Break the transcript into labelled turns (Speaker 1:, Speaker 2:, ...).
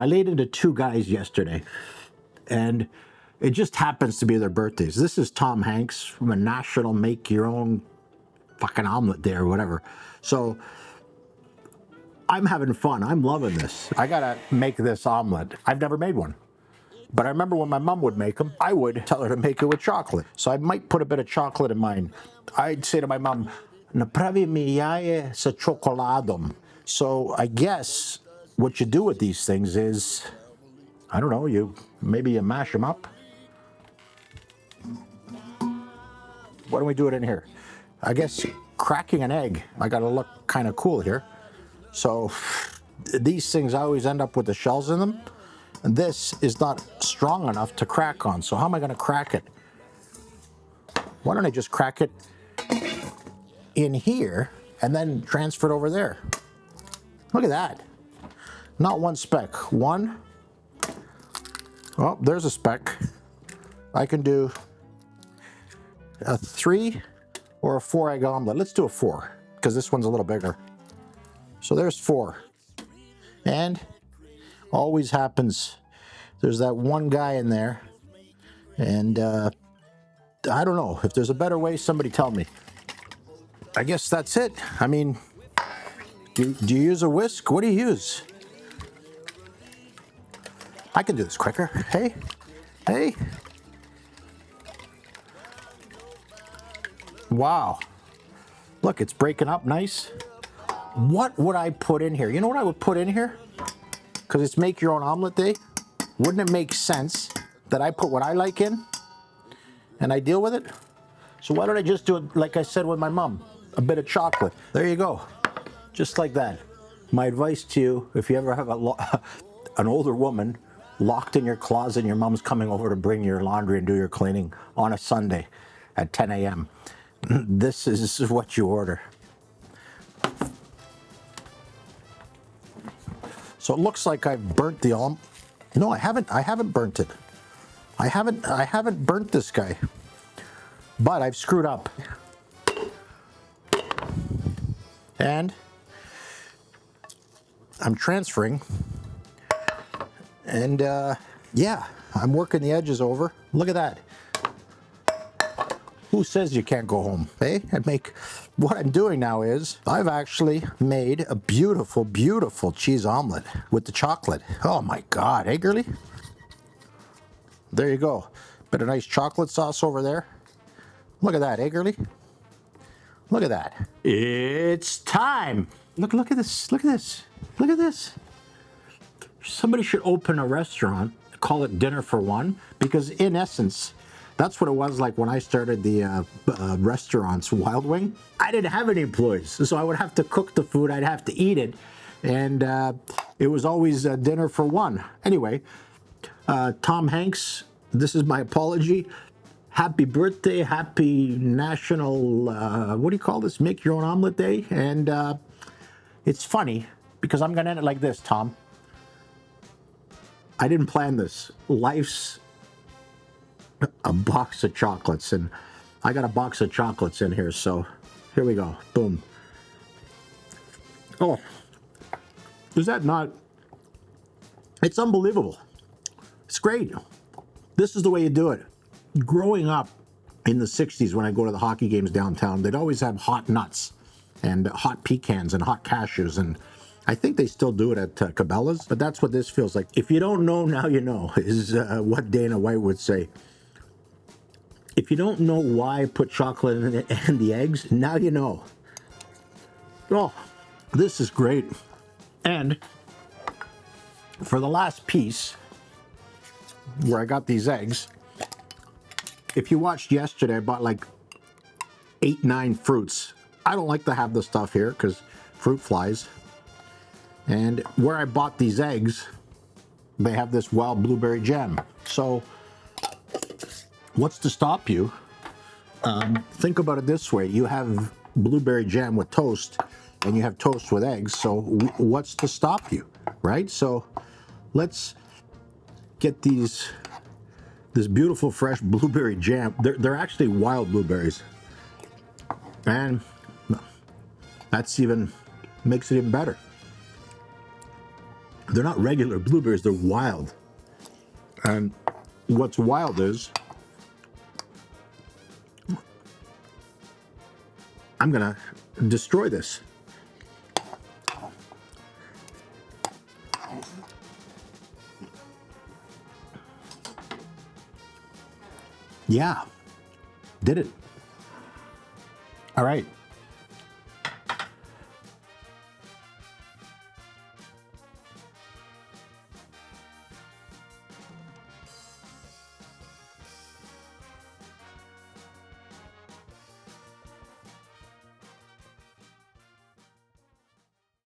Speaker 1: I laid into two guys yesterday, and it just happens to be their birthdays. This is Tom Hanks from a national make your own fucking omelet day or whatever. So I'm having fun. I'm loving this. I gotta make this omelet. I've never made one. But I remember when my mom would make them, I would tell her to make it with chocolate. So I might put a bit of chocolate in mine. I'd say to my mom, "Napravi mi jaje sa čokoladom." So I guess what you do with these things is, I don't know, maybe you mash them up. Why don't we do it in here? I guess cracking an egg. I gotta look kind of cool here. So these things always end up with the shells in them. And this is not strong enough to crack on. So how am I gonna crack it? Why don't I just crack it in here and then transfer it over there? Look at that. Not one speck. One. Oh, there's a speck. I can do a 3 or a 4 egg omelet. Let's do a 4 because this one's a little bigger. So there's 4. And always happens, there's that one guy in there. And I don't know. If there's a better way, somebody tell me. I guess that's it. I mean, do you use a whisk? What do you use? I can do this quicker. Hey, hey. Wow. Look, it's breaking up nice. What would I put in here? You know what I would put in here? Because it's make your own omelet day. Wouldn't it make sense that I put what I like in and I deal with it? So why don't I just do it like I said with my mom? A bit of chocolate. There you go. Just like that. My advice to you, if you ever have an older woman locked in your closet and your mom's coming over to bring your laundry and do your cleaning on a Sunday at 10 a.m., this is what you order. So it looks like I've burnt the omelet. No, I haven't burnt it. I haven't burnt this guy. But I've screwed up. And I'm transferring. And yeah, I'm working the edges over. Look at that. Who says you can't go home? Eh? What I'm doing now is I've actually made a beautiful, beautiful cheese omelet with the chocolate. Oh my God, eh, girly? There you go. Bit of nice chocolate sauce over there. Look at that, eh, girly? Look at that. It's time. Look at this. Look at this. Look at this. Somebody should open a restaurant, call it Dinner for One, because in essence, that's what it was like when I started the restaurants, Wild Wing. I didn't have any employees, so I would have to cook the food, I'd have to eat it, and it was always dinner for one. Anyway, Tom Hanks, this is my apology. Happy birthday, happy national, what do you call this? Make your own omelet day. And it's funny because I'm gonna end it like this, Tom. I didn't plan this. Life's a box of chocolates, and I got a box of chocolates in here, so here we go. Boom. Oh, is that not? It's unbelievable. It's great. This is the way you do it. Growing up in the 60s, when I go to the hockey games downtown, they'd always have hot nuts and hot pecans and hot cashews, and I think they still do it at Cabela's, but that's what this feels like. If you don't know, now you know, is what Dana White would say. If you don't know why I put chocolate in it and the eggs, now you know. Oh, this is great. And for the last piece, where I got these eggs, if you watched yesterday, I bought like 8, 9 fruits. I don't like to have the stuff here because fruit flies. And where I bought these eggs, they have this wild blueberry jam. So what's to stop you? Think about it this way. You have blueberry jam with toast and you have toast with eggs. So what's to stop you, right? So let's get this beautiful fresh blueberry jam. They're actually wild blueberries. And makes it even better. They're not regular blueberries, they're wild. And what's wild is I'm gonna destroy this. Yeah, did it. All right.